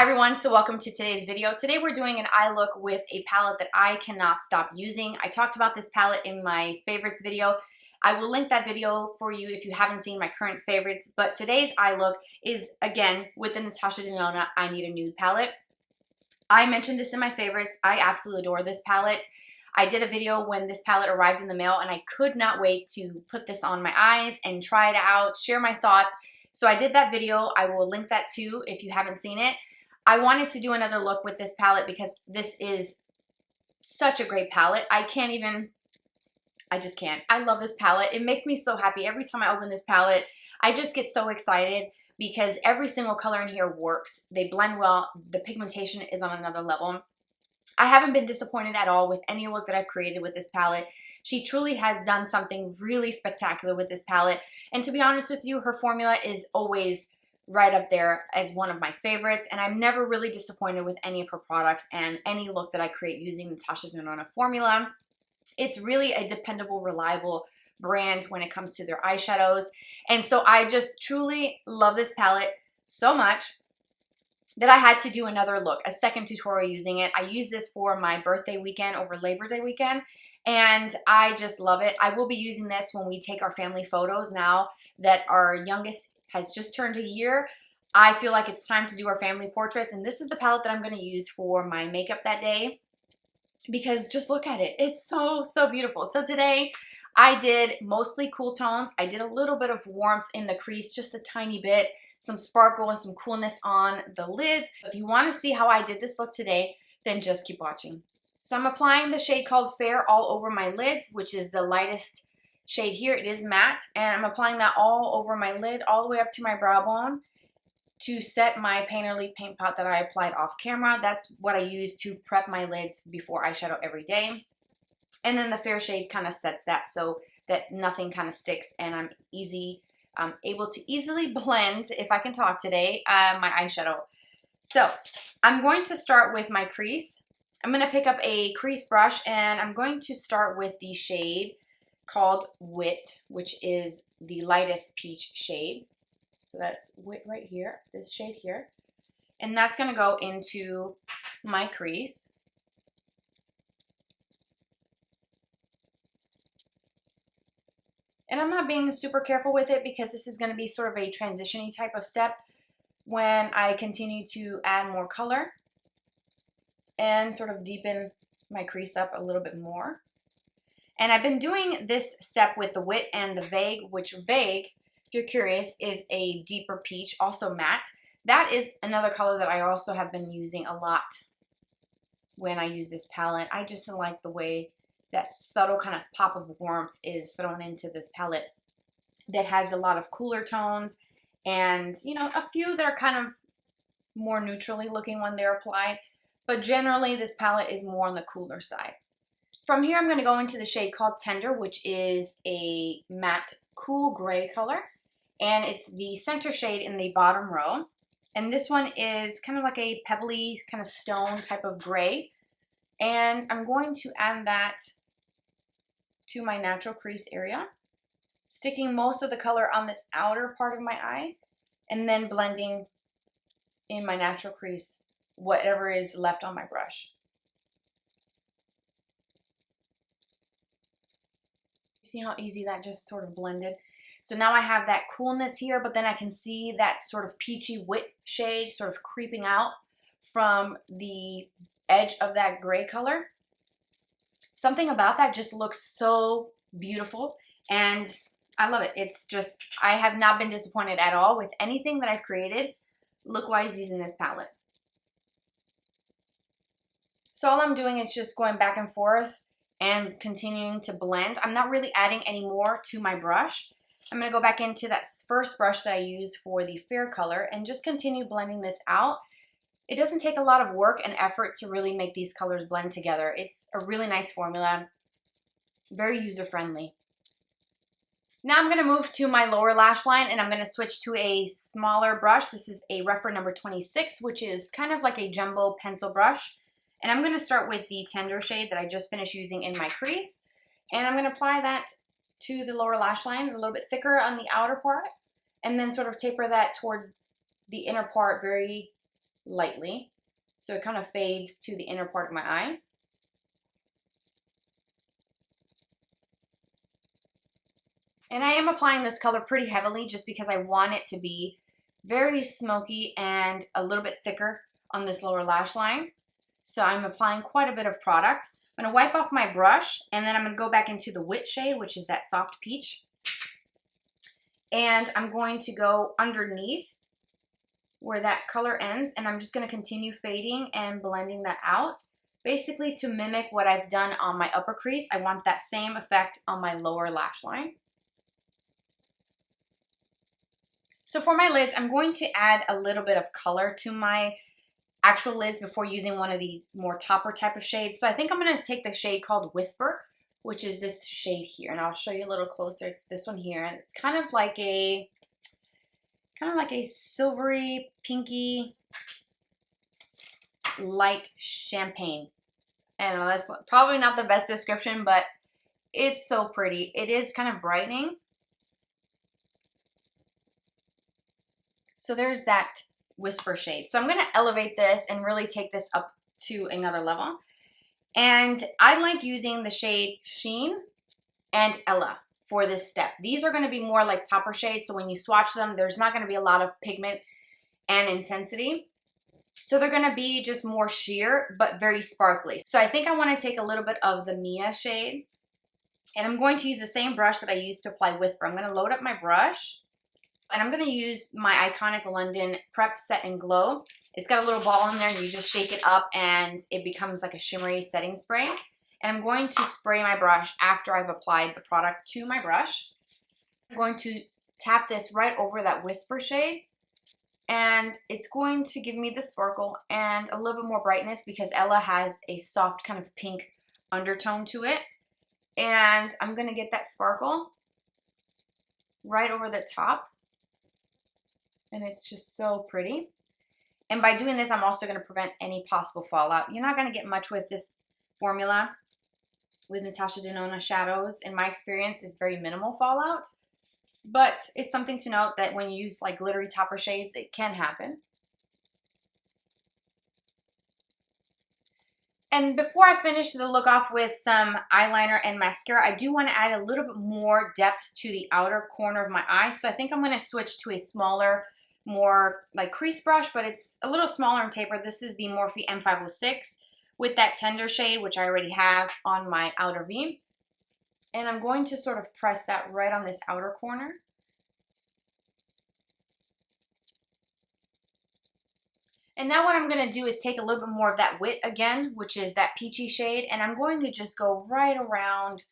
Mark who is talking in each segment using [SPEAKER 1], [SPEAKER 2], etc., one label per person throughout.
[SPEAKER 1] Hi everyone, so welcome to today's video. Today we're doing an eye look with a palette that I cannot stop using. I talked about this palette in my favorites video. I will link that video for you if you haven't seen my current favorites, but today's eye look is, again, with the Natasha Denona I Need a Nude palette. I mentioned this in my favorites. I absolutely adore this palette. I did a video when this palette arrived in the mail and I could not wait to put this on my eyes and try it out, share my thoughts. So I did that video. I will link that too if you haven't seen it. I wanted to do another look with this palette because this is such a great palette. I just can't. I love this palette. It makes me so happy. Every time I open this palette, I just get so excited because every single color in here works. They blend well. The pigmentation is on another level. I haven't been disappointed at all with any look that I've created with this palette. She truly has done something really spectacular with this palette. And to be honest with you, her formula is always right up there as one of my favorites, and I'm never really disappointed with any of her products and any look that I create using Natasha Denona formula. It's really a dependable, reliable brand when it comes to their eyeshadows, and so I just truly love this palette so much that I had to do another look, a second tutorial using it. I used this for my birthday weekend over Labor Day weekend, and I just love it. I will be using this when we take our family photos now that our youngest has just turned a year. I feel like it's time to do our family portraits, and this is the palette that I'm going to use for my makeup that day because just look at it. It's so beautiful. So today I did mostly cool tones. I did a little bit of warmth in the crease, just a tiny bit, some sparkle and some coolness on the lids. If you want to see how I did this look today, then just keep watching. So I'm applying the shade called Fair all over my lids, which is the lightest shade here. It is matte, and I'm applying that all over my lid, all the way up to my brow bone to set my Painterly paint pot that I applied off camera. That's what I use to prep my lids before eyeshadow every day. And then the Fair shade kind of sets that so that nothing kind of sticks, and I'm able to easily blend, if I can talk today, my eyeshadow. So I'm going to start with my crease. I'm going to pick up a crease brush, and I'm going to start with the shade called Wit, which is the lightest peach shade. So that's Wit right here, this shade here. And that's going to go into my crease. And I'm not being super careful with it because this is going to be sort of a transition-y type of step when I continue to add more color and sort of deepen my crease up a little bit more. And I've been doing this step with the Wit and the Vague, which Vague, if you're curious, is a deeper peach, also matte. That is another color that I also have been using a lot when I use this palette. I just like the way that subtle kind of pop of warmth is thrown into this palette that has a lot of cooler tones and, you know, a few that are kind of more neutrally looking when they're applied. But generally, this palette is more on the cooler side. From here, I'm going to go into the shade called Tender, which is a matte cool gray color. And it's the center shade in the bottom row. And this one is kind of like a pebbly kind of stone type of gray. And I'm going to add that to my natural crease area, sticking most of the color on this outer part of my eye, and then blending in my natural crease whatever is left on my brush. See how easy that just sort of blended? So now I have that coolness here, but then I can see that sort of peachy Wit shade sort of creeping out from the edge of that gray color. Something about that just looks so beautiful, and I love it. It's just, I have not been disappointed at all with anything that I've created look-wise using this palette. So all I'm doing is just going back and forth and continuing to blend. I'm not really adding any more to my brush. I'm going to go back into that first brush that I used for the Fair color and just continue blending this out. It doesn't take a lot of work and effort to really make these colors blend together. It's a really nice formula, very user-friendly. Now I'm going to move to my lower lash line, and I'm going to switch to a smaller brush. This is a Rephr number 26, which is kind of like a jumbo pencil brush. And I'm going to start with the Tender shade that I just finished using in my crease. And I'm going to apply that to the lower lash line, a little bit thicker on the outer part, and then sort of taper that towards the inner part very lightly so it kind of fades to the inner part of my eye. And I am applying this color pretty heavily just because I want it to be very smoky and a little bit thicker on this lower lash line. So I'm applying quite a bit of product. I'm going to wipe off my brush, and then I'm going to go back into the Wit shade, which is that soft peach. And I'm going to go underneath where that color ends, and I'm just going to continue fading and blending that out. Basically to mimic what I've done on my upper crease, I want that same effect on my lower lash line. So for my lids, I'm going to add a little bit of color to my actual lids before using one of the more topper type of shades. So I think I'm going to take the shade called Whisper, which is this shade here, and I'll show you a little closer. It's this one here, and it's kind of like a silvery, pinky, light champagne. I know that's probably not the best description, but it's so pretty. It is kind of brightening. So there's that Whisper shade. So I'm going to elevate this and really take this up to another level. And I like using the shade Sheen and Ella for this step. These are going to be more like topper shades, so when you swatch them, there's not going to be a lot of pigment and intensity. So they're going to be just more sheer, but very sparkly. So I think I want to take a little bit of the Mia shade, and I'm going to use the same brush that I used to apply Whisper. I'm going to load up my brush, and I'm going to use my iconic London Prep Set and Glow. It's got a little ball in there, and you just shake it up, and it becomes like a shimmery setting spray. And I'm going to spray my brush after I've applied the product to my brush. I'm going to tap this right over that Whisper shade, and it's going to give me the sparkle and a little bit more brightness because Ella has a soft kind of pink undertone to it. And I'm going to get that sparkle right over the top. And it's just so pretty. And by doing this, I'm also going to prevent any possible fallout. You're not going to get much with this formula with Natasha Denona shadows. In my experience, it's very minimal fallout. But it's something to note that when you use like glittery topper shades, it can happen. And before I finish the look off with some eyeliner and mascara, I do want to add a little bit more depth to the outer corner of my eye. So I think I'm going to switch to a smaller, more like crease brush, but it's a little smaller and tapered. This is the Morphe M506 with that tender shade, which I already have on my outer V. And I'm going to sort of press that right on this outer corner. And now what I'm going to do is take a little bit more of that Wit again, which is that peachy shade, and I'm going to just go right around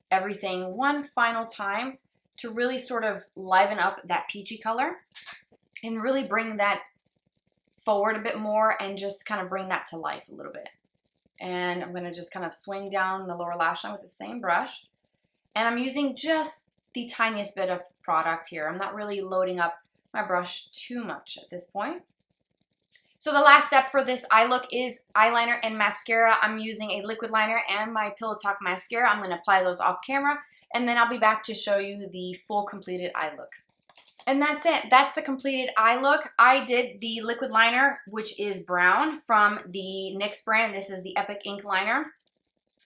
[SPEAKER 1] everything one final time to really sort of liven up that peachy color and really bring that forward a bit more and just kind of bring that to life a little bit. And I'm going to just kind of swing down the lower lash line with the same brush. And I'm using just the tiniest bit of product here. I'm not really loading up my brush too much at this point. So the last step for this eye look is eyeliner and mascara. I'm using a liquid liner and my Pillow Talk mascara. I'm going to apply those off camera, and then I'll be back to show you the full completed eye look. And that's it. That's the completed eye look. I did the liquid liner, which is brown from the NYX brand. This is the Epic Ink Liner.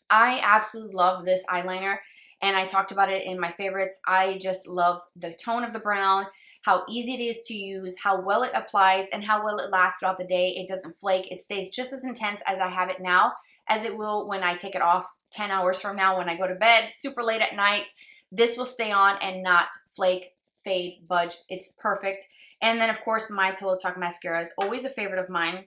[SPEAKER 1] I absolutely love this eyeliner, and I talked about it in my favorites. I just love the tone of the brown, how easy it is to use, how well it applies, and how well it lasts throughout the day. It doesn't flake. It stays just as intense as I have it now as it will when I take it off 10 hours from now when I go to bed super late at night. This will stay on and not flake, fade, budge. It's perfect. And then of course my Pillow Talk mascara is always a favorite of mine,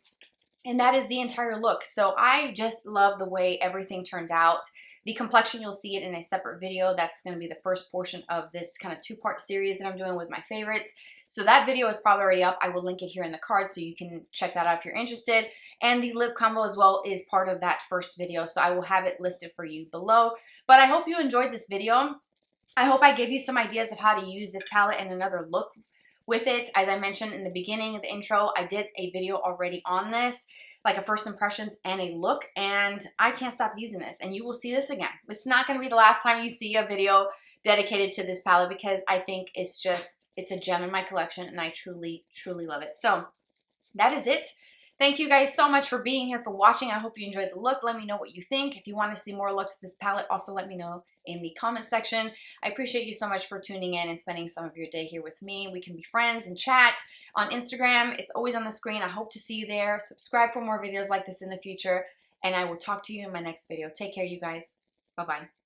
[SPEAKER 1] and that is the entire look. So I just love the way everything turned out. The complexion, you'll see it in a separate video. That's going to be the first portion of this kind of two-part series that I'm doing with my favorites. So that video is probably already up. I will link it here in the card so you can check that out if you're interested. And the lip combo as well is part of that first video, so I will have it listed for you below. But I hope you enjoyed this video. I hope I gave you some ideas of how to use this palette and another look with it. As I mentioned in the beginning of the intro, I did a video already on this, like a first impressions and a look, and I can't stop using this, and you will see this again. It's not going to be the last time you see a video dedicated to this palette because I think it's a gem in my collection, and I truly, truly love it. So that is it. Thank you guys so much for being here, for watching. I hope you enjoyed the look. Let me know what you think. If you want to see more looks with this palette, also let me know in the comment section. I appreciate you so much for tuning in and spending some of your day here with me. We can be friends and chat on Instagram. It's always on the screen. I hope to see you there. Subscribe for more videos like this in the future, and I will talk to you in my next video. Take care, you guys. Bye-bye.